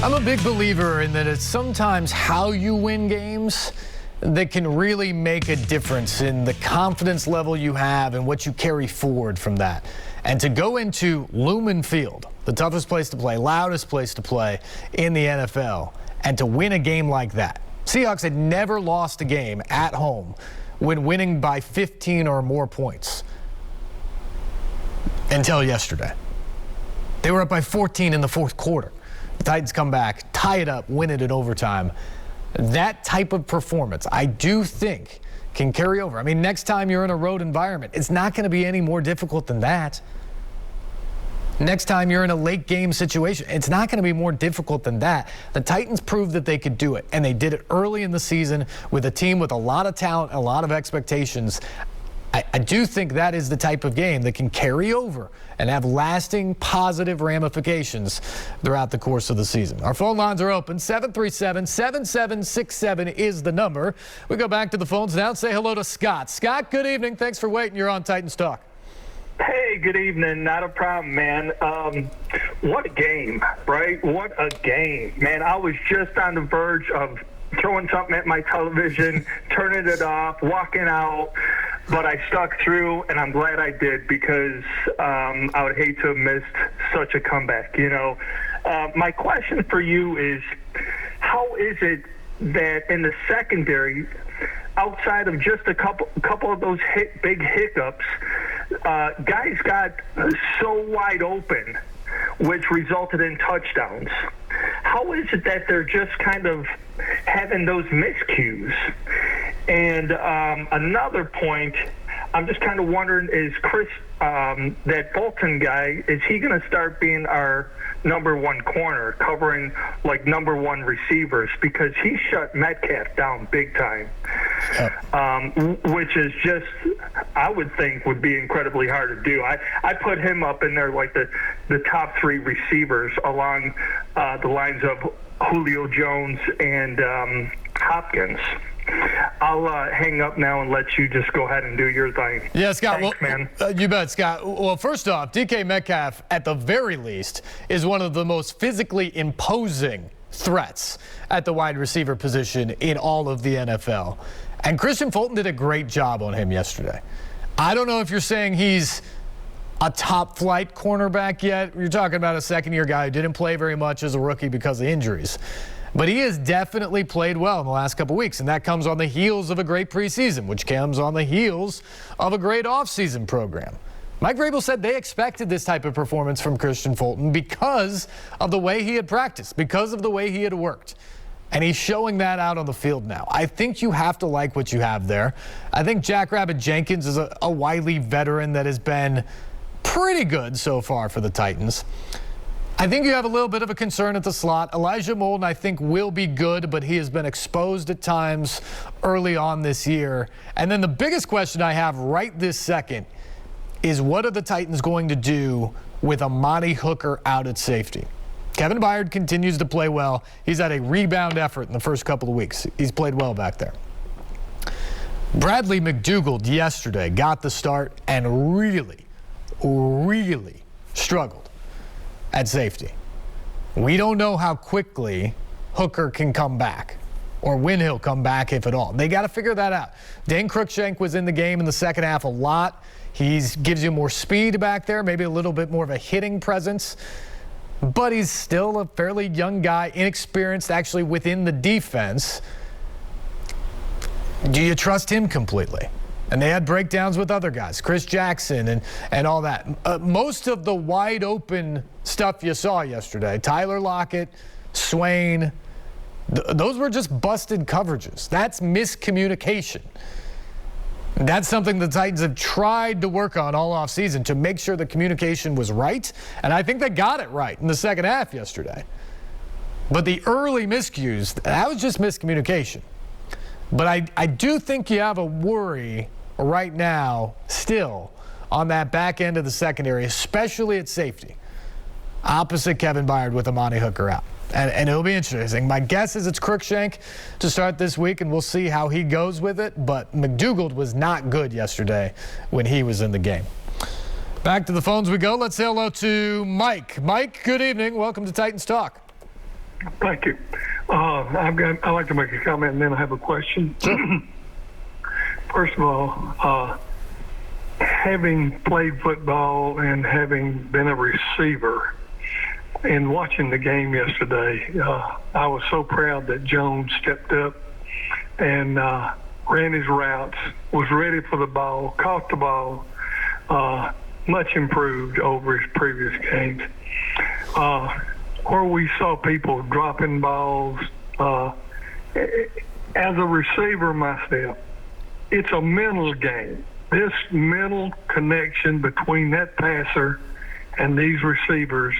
I'm a big believer in that it's sometimes how you win games that can really make a difference in the confidence level you have and what you carry forward from that. And to go into Layman Field, the toughest place to play, loudest place to play in the NFL, and to win a game like that. Seahawks had never lost a game at home when winning by 15 or more points until yesterday. They were up by 14 in the fourth quarter. The Titans come back, tie it up, win it in overtime. That type of performance, I do think, can carry over. I mean, next time you're in a road environment, it's not going to be any more difficult than that. Next time you're in a late game situation, it's not going to be more difficult than that. The Titans proved that they could do it, and they did it early in the season with a team with a lot of talent, a lot of expectations. I do think that is the type of game that can carry over and have lasting positive ramifications throughout the course of the season. Our phone lines are open. 737-7767 is the number. We go back to the phones now and say hello to Scott. Scott, good evening. Thanks for waiting. You're on Titans Talk. Hey, good evening. Not a problem, man. What a game, right? What a game. Man, I was just on the verge of throwing something at my television, turning it off, walking out. But I stuck through, and I'm glad I did, because I would hate to have missed such a comeback. You know, my question for you is, how is it that in the secondary, outside of just a couple of those big hiccups, guys got so wide open, which resulted in touchdowns? How is it that they're just kind of having those miscues? And another point, I'm just kind of wondering, is Chris, that Bolton guy, is he going to start being our number one corner, covering like number one receivers? Because he shut Metcalf down big time, which is just, I would think, would be incredibly hard to do. I put him up in there like the top three receivers along the lines of Julio Jones and Hopkins. I'll hang up now and let you just go ahead and do your thing. Yeah, Scott. Thanks, man. You bet, Scott. Well, first off, DK Metcalf, at the very least, is one of the most physically imposing threats at the wide receiver position in all of the NFL. And Christian Fulton did a great job on him yesterday. I don't know if you're saying he's a top-flight cornerback yet. You're talking about a second-year guy who didn't play very much as a rookie because of injuries. But he has definitely played well in the last couple weeks, and that comes on the heels of a great preseason, which comes on the heels of a great offseason program. Mike Vrabel said they expected this type of performance from Christian Fulton because of the way he had practiced, because of the way he had worked. And he's showing that out on the field now. I think you have to like what you have there. I think Jackrabbit Jenkins is a wily veteran that has been pretty good so far for the Titans. I think you have a little bit of a concern at the slot. Elijah Molden, I think, will be good, but he has been exposed at times early on this year. And then the biggest question I have right this second is, what are the Titans going to do with Amani Hooker out at safety? Kevin Byard continues to play well. He's had a rebound effort in the first couple of weeks. He's played well back there. Bradley McDougald yesterday got the start and really struggled at safety. We don't know how quickly Hooker can come back or when he'll come back, if at all. They got to figure that out. Dane Cruikshank was in the game in the second half a lot. He gives you more speed back there, maybe a little bit more of a hitting presence, but he's still a fairly young guy, inexperienced actually within the defense. Do you trust him completely? And they had breakdowns with other guys, Chris Jackson and all that. Most of the wide open stuff you saw yesterday, Tyler Lockett, Swain, those were just busted coverages. That's miscommunication. That's something the Titans have tried to work on all offseason to make sure the communication was right. And I think they got it right in the second half yesterday. But the early miscues, that was just miscommunication. But I do think you have a worry right now still on that back end of the secondary, especially at safety, opposite Kevin Byard with Amani Hooker out. And it'll be interesting. My guess is it's Cruikshank to start this week, and we'll see how he goes with it. But McDougald was not good yesterday when he was in the game. Back to the phones we go. Let's say hello to Mike. Mike, good evening. Welcome to Titans Talk. Thank you. I'd like to make a comment and then I have a question. First of all, having played football and having been a receiver and watching the game yesterday, I was so proud that Jones stepped up and ran his routes, was ready for the ball, caught the ball, much improved over his previous games. Where we saw people dropping balls, as a receiver myself, it's a mental game. This mental connection between that passer and these receivers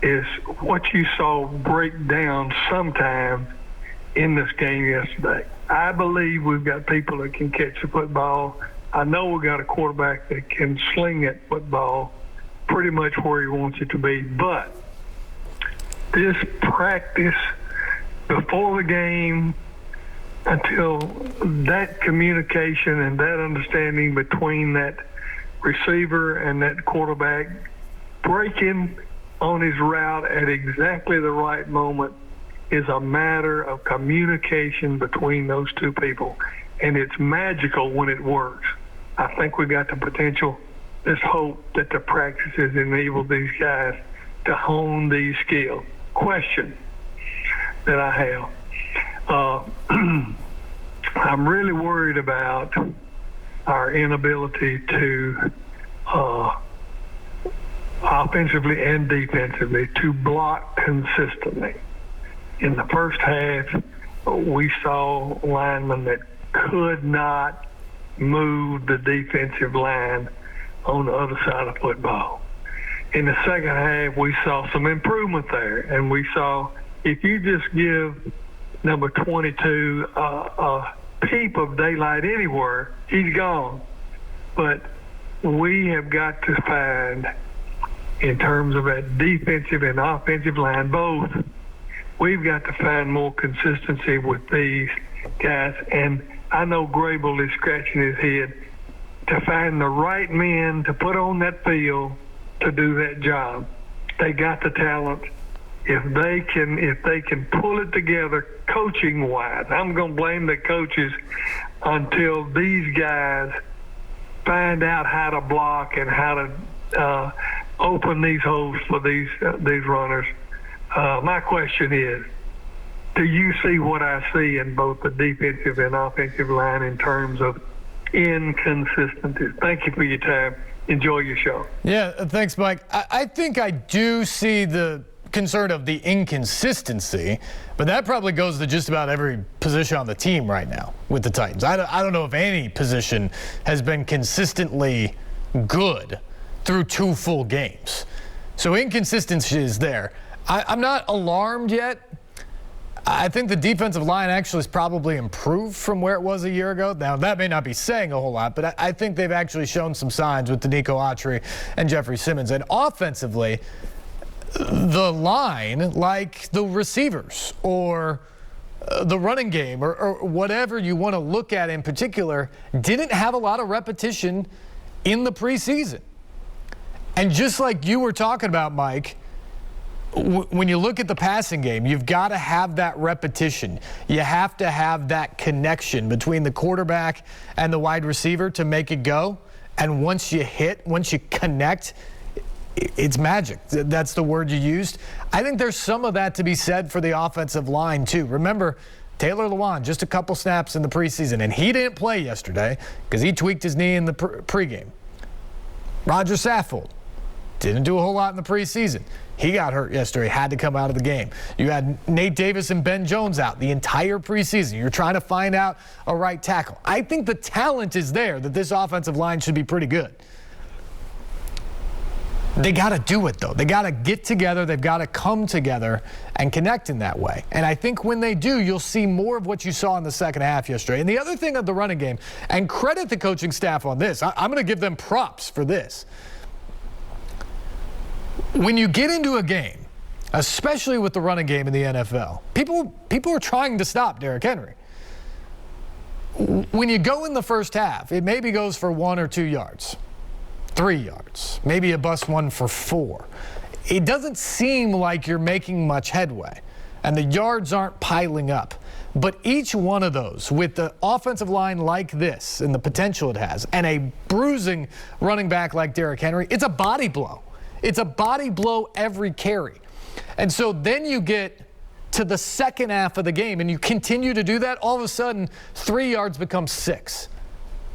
is what you saw break down sometime in this game yesterday. I believe we've got people that can catch the football. I know we've got a quarterback that can sling that football pretty much where he wants it to be. But this practice before the game, until that communication and that understanding between that receiver and that quarterback breaking on his route at exactly the right moment is a matter of communication between those two people. And it's magical when it works. I think we got the potential. Let's hope that the practices enable these guys to hone these skills. Question that I have. I'm really worried about our inability to offensively and defensively to block consistently. In the first half, we saw linemen that could not move the defensive line on the other side of football. In the second half, we saw some improvement there, and we saw if you just give number 22 a peep of daylight anywhere, he's gone. But we have got to find, in terms of that defensive and offensive line, both, we've got to find more consistency with these guys. And I know Grable is scratching his head to find the right men to put on that field to do that job. They got the talent. If they can pull it together coaching wise, I'm going to blame the coaches until these guys find out how to block and how to open these holes for these runners. My question is, do you see what I see in both the defensive and offensive line in terms of inconsistencies? Thank you for your time. Enjoy your show. Yeah, thanks, Mike. I think I do see the concern of the inconsistency, but that probably goes to just about every position on the team right now with the Titans. I don't know if any position has been consistently good through 2 full games. So inconsistency is there. I'm not alarmed yet. I think the defensive line actually has probably improved from where it was a year ago. Now, that may not be saying a whole lot, but I think they've actually shown some signs with Danico Autry and Jeffrey Simmons. And offensively, the line, like the receivers or the running game or whatever you want to look at in particular, didn't have a lot of repetition in the preseason. And just like you were talking about, Mike, when you look at the passing game, you've got to have that repetition. You have to have that connection between the quarterback and the wide receiver to make it go. And once you connect, it's magic. That's the word you used. I think there's some of that to be said for the offensive line, too. Remember, Taylor Lewan, just a couple snaps in the preseason, and he didn't play yesterday because he tweaked his knee in the pregame. Roger Saffold didn't do a whole lot in the preseason. He got hurt yesterday, had to come out of the game. You had Nate Davis and Ben Jones out the entire preseason. You're trying to find out a right tackle. I think the talent is there that this offensive line should be pretty good. They got to do it, though. They got to get together. They've got to come together and connect in that way. And I think when they do, you'll see more of what you saw in the second half yesterday. And the other thing of the running game, and credit the coaching staff on this, I'm going to give them props for this. When you get into a game, especially with the running game in the NFL, people are trying to stop Derrick Henry. When you go in the first half, it maybe goes for 1 or 2 yards, 3 yards, maybe a bust one for 4. It doesn't seem like you're making much headway. and the yards aren't piling up. But each one of those, with the offensive line like this and the potential it has, and a bruising running back like Derrick Henry, it's a body blow. It's a body blow every carry. And so then you get to the second half of the game and you continue to do that, all of a sudden 3 yards becomes 6.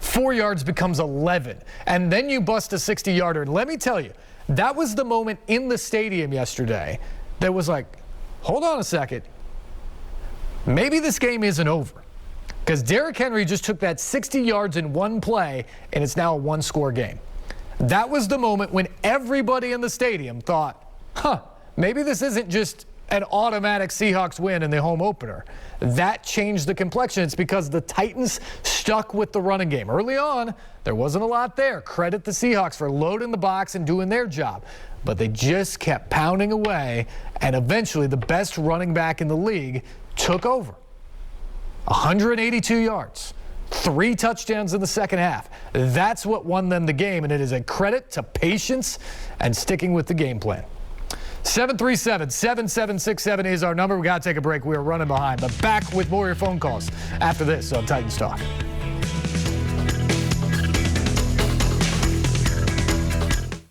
4 yards becomes 11. And then you bust a 60-yarder. And let me tell you, that was the moment in the stadium yesterday that was like, hold on a second. Maybe this game isn't over. Because Derrick Henry just took that 60 yards in one play, and it's now a one-score game. That was the moment when everybody in the stadium thought, maybe this isn't just an automatic Seahawks win in the home opener. That changed the complexion. It's because the Titans stuck with the running game. Early on, there wasn't a lot there. Credit the Seahawks for loading the box and doing their job. But they just kept pounding away, and eventually the best running back in the league took over. 182 yards. 3 touchdowns in the second half. That's what won them the game, and it is a credit to patience and sticking with the game plan. 737-7767 is our number. We got to take a break. We are running behind. But back with more of your phone calls after this on Titans Talk.